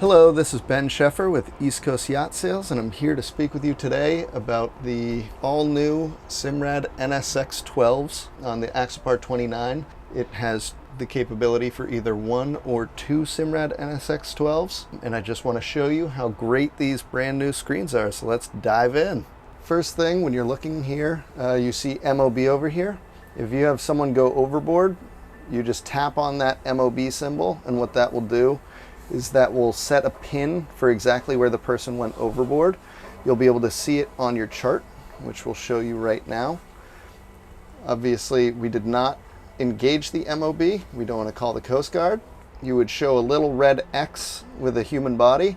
Hello, this is Ben Scheffer with East Coast Yacht Sales, and I'm here to speak with you today about the all-new Simrad NSX 12s on the Axopar 29. It has the capability for either one or two Simrad NSX 12s, and I just want to show you how great these brand new screens are, so let's dive in. First thing, when you're looking here, you see MOB over here. If you have someone go overboard, you just tap on that MOB symbol, and what that will do is that will set a pin for exactly where the person went overboard. You'll be able to see it on your chart, which we'll show you right now. Obviously, we did not engage the MOB. We don't want to call the Coast Guard. You would show a little red X with a human body.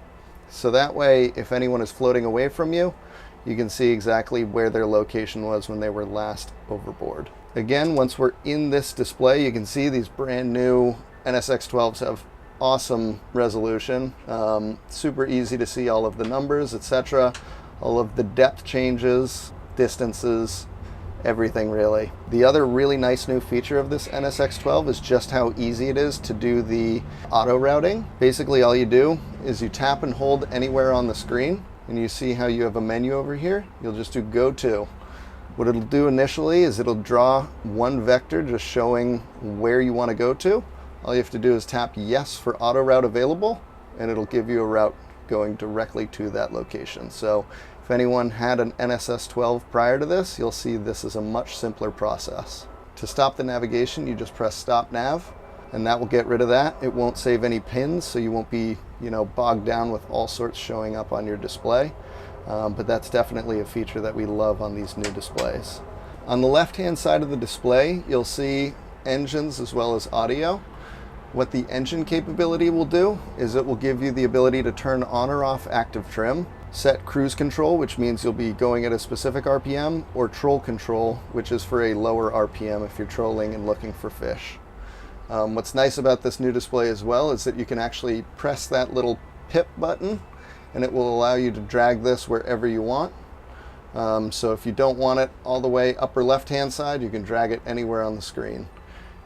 So that way, if anyone is floating away from you, you can see exactly where their location was when they were last overboard. Again, once we're in this display, you can see these brand new NSX 12s have awesome resolution, super easy to see all of the numbers, etc., all of the depth changes, distances, everything really. The other really nice new feature of this NSX 12 is just how easy it is to do the auto routing. Basically all you do is you tap and hold anywhere on the screen, and you see how you have a menu over here. You'll just do go to. What it'll do initially is it'll draw one vector just showing where you want to go to. All you have to do is tap yes for auto route available, and it'll give you a route going directly to that location. So if anyone had an NSX 12 prior to this, you'll see this is a much simpler process. To stop the navigation, you just press stop nav, and that will get rid of that. It won't save any pins, so you won't be, bogged down with all sorts showing up on your display. But that's definitely a feature that we love on these new displays. On the left-hand side of the display, you'll see engines as well as audio. What the engine capability will do is it will give you the ability to turn on or off active trim, set cruise control, which means you'll be going at a specific RPM, or troll control, which is for a lower RPM if you're trolling and looking for fish. What's nice about this new display as well is that you can actually press that little pip button, and it will allow you to drag this wherever you want. So if you don't want it all the way upper left-hand side, you can drag it anywhere on the screen.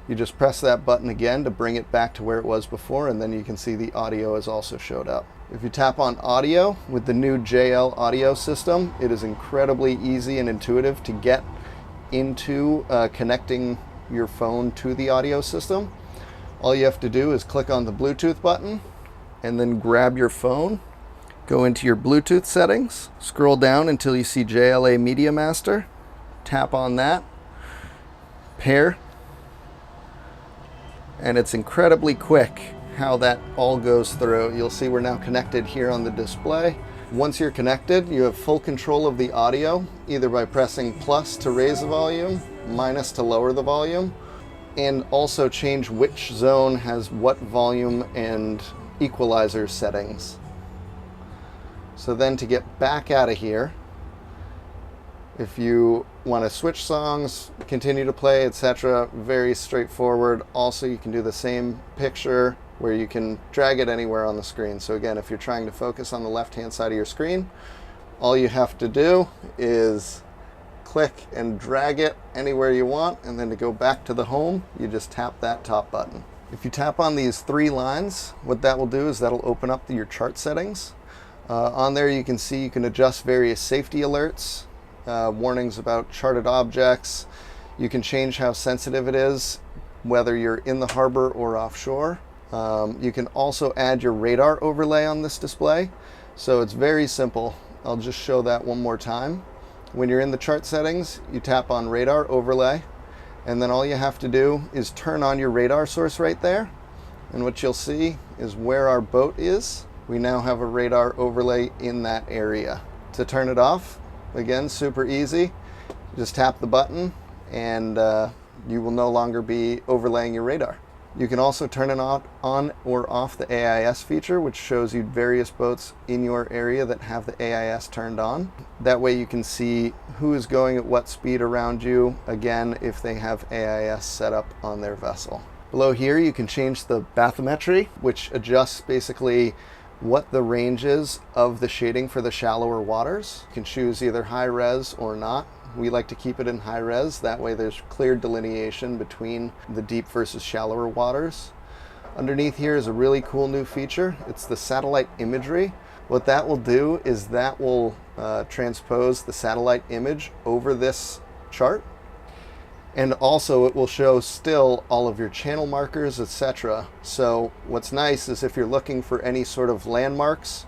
You just press that button again to bring it back to where it was before, and then you can see the audio has also showed up. If you tap on audio with the new JL audio system, it is incredibly easy and intuitive to get into connecting your phone to the audio system. All you have to do is click on the Bluetooth button and then grab your phone, go into your Bluetooth settings, scroll down until you see JLA Media Master, tap on that, pair, and it's incredibly quick how that all goes through. You'll see we're now connected here on the display. Once you're connected, you have full control of the audio, either by pressing plus to raise the volume, minus to lower the volume, and also change which zone has what volume and equalizer settings. So then to get back out of here, if you want to switch songs, continue to play, etc., very straightforward. Also, you can do the same picture where you can drag it anywhere on the screen. So again, if you're trying to focus on the left-hand side of your screen, all you have to do is click and drag it anywhere you want, and then to go back to the home, you just tap that top button. If you tap on these three lines, what that will do is that'll open up your chart settings. On there you can see you can adjust various safety alerts, warnings about charted objects. You can change how sensitive it is, whether you're in the harbor or offshore. You can also add your radar overlay on this display. So it's very simple. I'll just show that one more time. When you're in the chart settings, you tap on radar overlay, and then all you have to do is turn on your radar source right there. And what you'll see is where our boat is. We now have a radar overlay in that area. To turn it off, again, super easy. Just tap the button and you will no longer be overlaying your radar. You can also turn it on or off the AIS feature, which shows you various boats in your area that have the AIS turned on. That way you can see who is going at what speed around you, again, if they have AIS set up on their vessel. Below here you can change the bathymetry, which adjusts basically what the range is of the shading for the shallower waters. You can choose either high res or not. We like to keep it in high res, that way there's clear delineation between the deep versus shallower waters. Underneath here is a really cool new feature. It's the satellite imagery. What that will do is that will transpose the satellite image over this chart. And also it will show still all of your channel markers, etc. So what's nice is if you're looking for any sort of landmarks,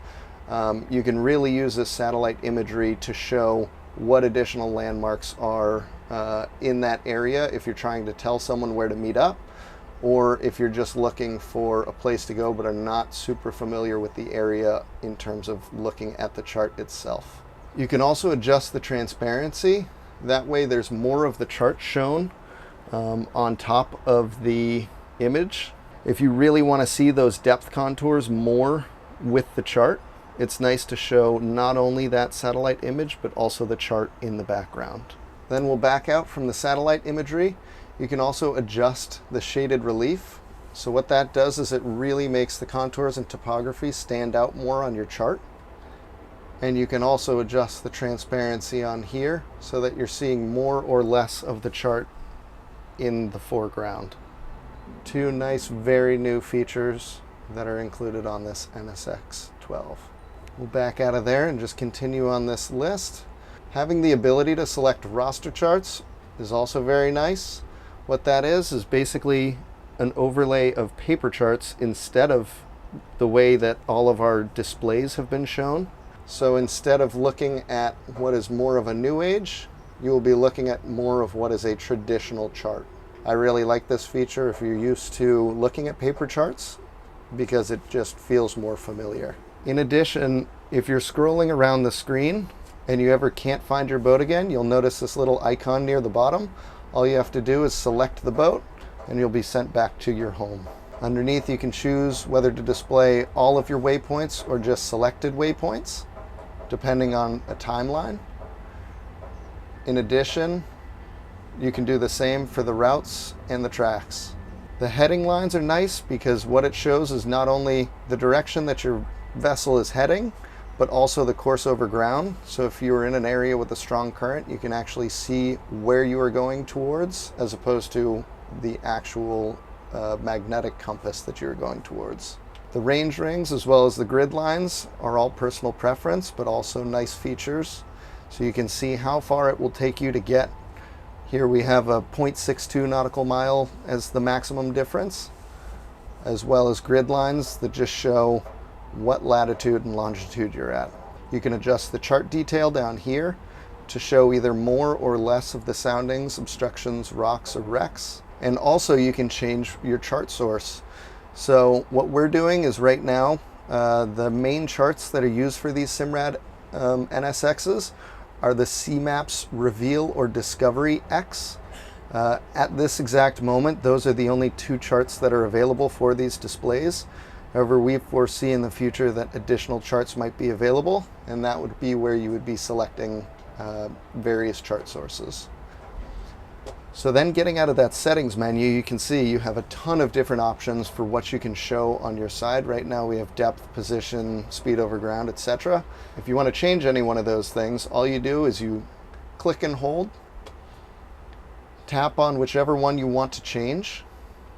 you can really use this satellite imagery to show what additional landmarks are in that area if you're trying to tell someone where to meet up, or if you're just looking for a place to go but are not super familiar with the area in terms of looking at the chart itself. You can also adjust the transparency. That way there's more of the chart shown on top of the image. If you really want to see those depth contours more with the chart, it's nice to show not only that satellite image, but also the chart in the background. Then we'll back out from the satellite imagery. You can also adjust the shaded relief. So what that does is it really makes the contours and topography stand out more on your chart. And you can also adjust the transparency on here so that you're seeing more or less of the chart in the foreground. Two nice, very new features that are included on this NSX 12. We'll back out of there and just continue on this list. Having the ability to select roster charts is also very nice. What that is basically an overlay of paper charts instead of the way that all of our displays have been shown. So instead of looking at what is more of a new age, you will be looking at more of what is a traditional chart. I really like this feature if you're used to looking at paper charts because it just feels more familiar. In addition, if you're scrolling around the screen and you ever can't find your boat again, you'll notice this little icon near the bottom. All you have to do is select the boat and you'll be sent back to your home. Underneath, you can choose whether to display all of your waypoints or just selected waypoints, depending on a timeline. In addition, you can do the same for the routes and the tracks. The heading lines are nice because what it shows is not only the direction that your vessel is heading, but also the course over ground. So if you're in an area with a strong current, you can actually see where you are going towards as opposed to the actual magnetic compass that you're going towards. The range rings as well as the grid lines are all personal preference, but also nice features. So you can see how far it will take you to get. Here we have a 0.62 nautical mile as the maximum difference, as well as grid lines that just show what latitude and longitude you're at. You can adjust the chart detail down here to show either more or less of the soundings, obstructions, rocks, or wrecks. And also you can change your chart source. So what we're doing is right now, the main charts that are used for these Simrad NSXs are the CMAPS Reveal or Discovery X. At this exact moment, those are the only two charts that are available for these displays. However, we foresee in the future that additional charts might be available, and that would be where you would be selecting various chart sources. So then getting out of that settings menu, you can see you have a ton of different options for what you can show on your side. Right now we have depth, position, speed over ground, etc. If you want to change any one of those things, all you do is you click and hold, tap on whichever one you want to change.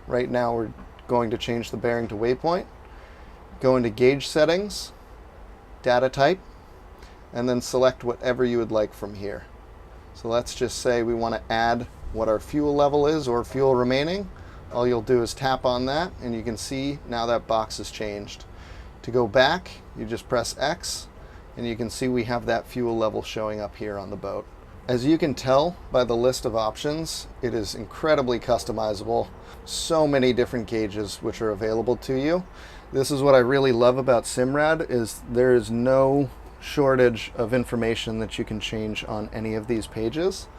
Right now we're going to change the bearing to waypoint. Go into gauge settings, data type, and then select whatever you would like from here. So let's just say we want to add what our fuel level is or fuel remaining. All you'll do is tap on that and you can see now that box has changed. To go back, you just press X and you can see we have that fuel level showing up here on the boat. As you can tell by the list of options, it is incredibly customizable. So many different gauges which are available to you. This is what I really love about Simrad, is there is no shortage of information that you can change on any of these pages.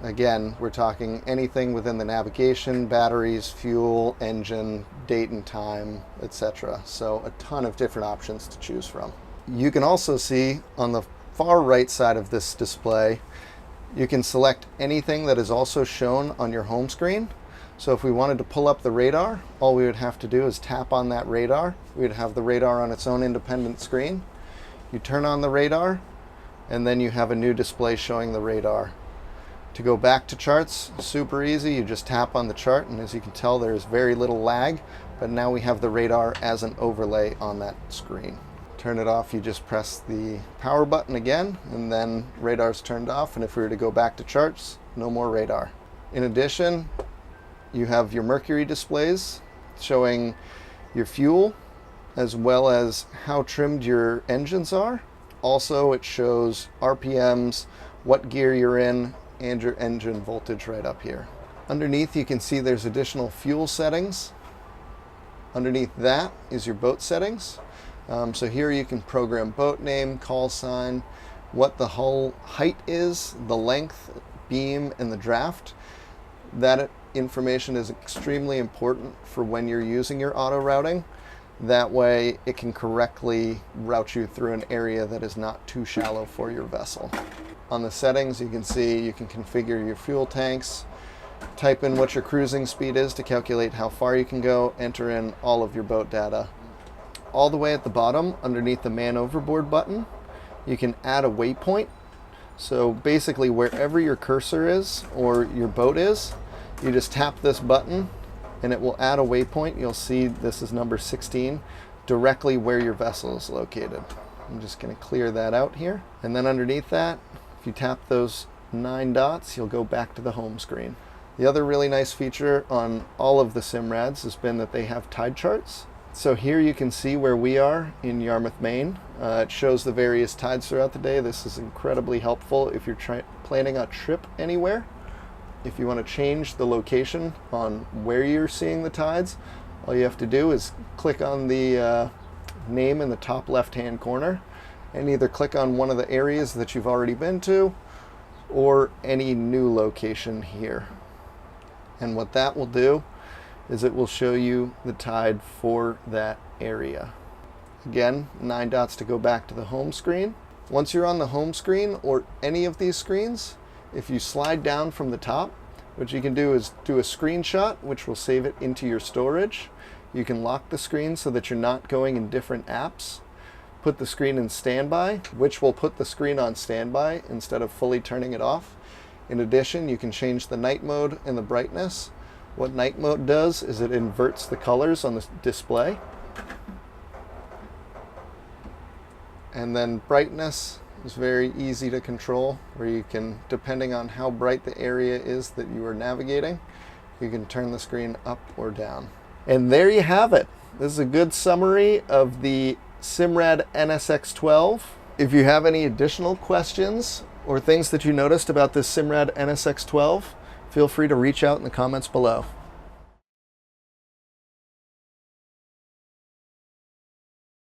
Again, we're talking anything within the navigation, batteries, fuel, engine, date and time, etc. So a ton of different options to choose from. You can also see on the far right side of this display, you can select anything that is also shown on your home screen. So if we wanted to pull up the radar, all we would have to do is tap on that radar. We'd have the radar on its own independent screen. You turn on the radar, and then you have a new display showing the radar. To go back to charts, super easy. You just tap on the chart, and as you can tell, there's very little lag, but now we have the radar as an overlay on that screen. Turn it off, you just press the power button again, and then radar's turned off, and if we were to go back to charts, no more radar. In addition, you have your mercury displays showing your fuel, as well as how trimmed your engines are. Also, it shows RPMs, what gear you're in, and your engine voltage right up here. Underneath, you can see there's additional fuel settings. Underneath that is your boat settings. So here you can program boat name, call sign, what the hull height is, the length, beam, and the draft. That information is extremely important for when you're using your auto routing. That way it can correctly route you through an area that is not too shallow for your vessel. On the settings, you can see you can configure your fuel tanks, type in what your cruising speed is to calculate how far you can go, enter in all of your boat data. All the way at the bottom, underneath the man overboard button, you can add a waypoint. So basically wherever your cursor is or your boat is, you just tap this button and it will add a waypoint. You'll see this is number 16, directly where your vessel is located. I'm just going to clear that out here. And then underneath that, if you tap those 9 dots, you'll go back to the home screen. The other really nice feature on all of the Simrads has been that they have tide charts. So here you can see where we are in Yarmouth, Maine. It shows the various tides throughout the day. This is incredibly helpful if you're planning a trip anywhere. If you want to change the location on where you're seeing the tides, all you have to do is click on the name in the top left-hand corner and either click on one of the areas that you've already been to or any new location here. And what that will do is it will show you the tide for that area. Again, 9 dots to go back to the home screen. Once you're on the home screen or any of these screens, if you slide down from the top, what you can do is do a screenshot, which will save it into your storage. You can lock the screen so that you're not going in different apps. Put the screen in standby, which will put the screen on standby instead of fully turning it off. In addition, you can change the night mode and the brightness. What night mode does is it inverts the colors on the display. And then brightness is very easy to control, where you can, depending on how bright the area is that you are navigating, you can turn the screen up or down. And there you have it. This is a good summary of the Simrad NSX 12. If you have any additional questions or things that you noticed about this Simrad NSX 12, feel free to reach out in the comments below.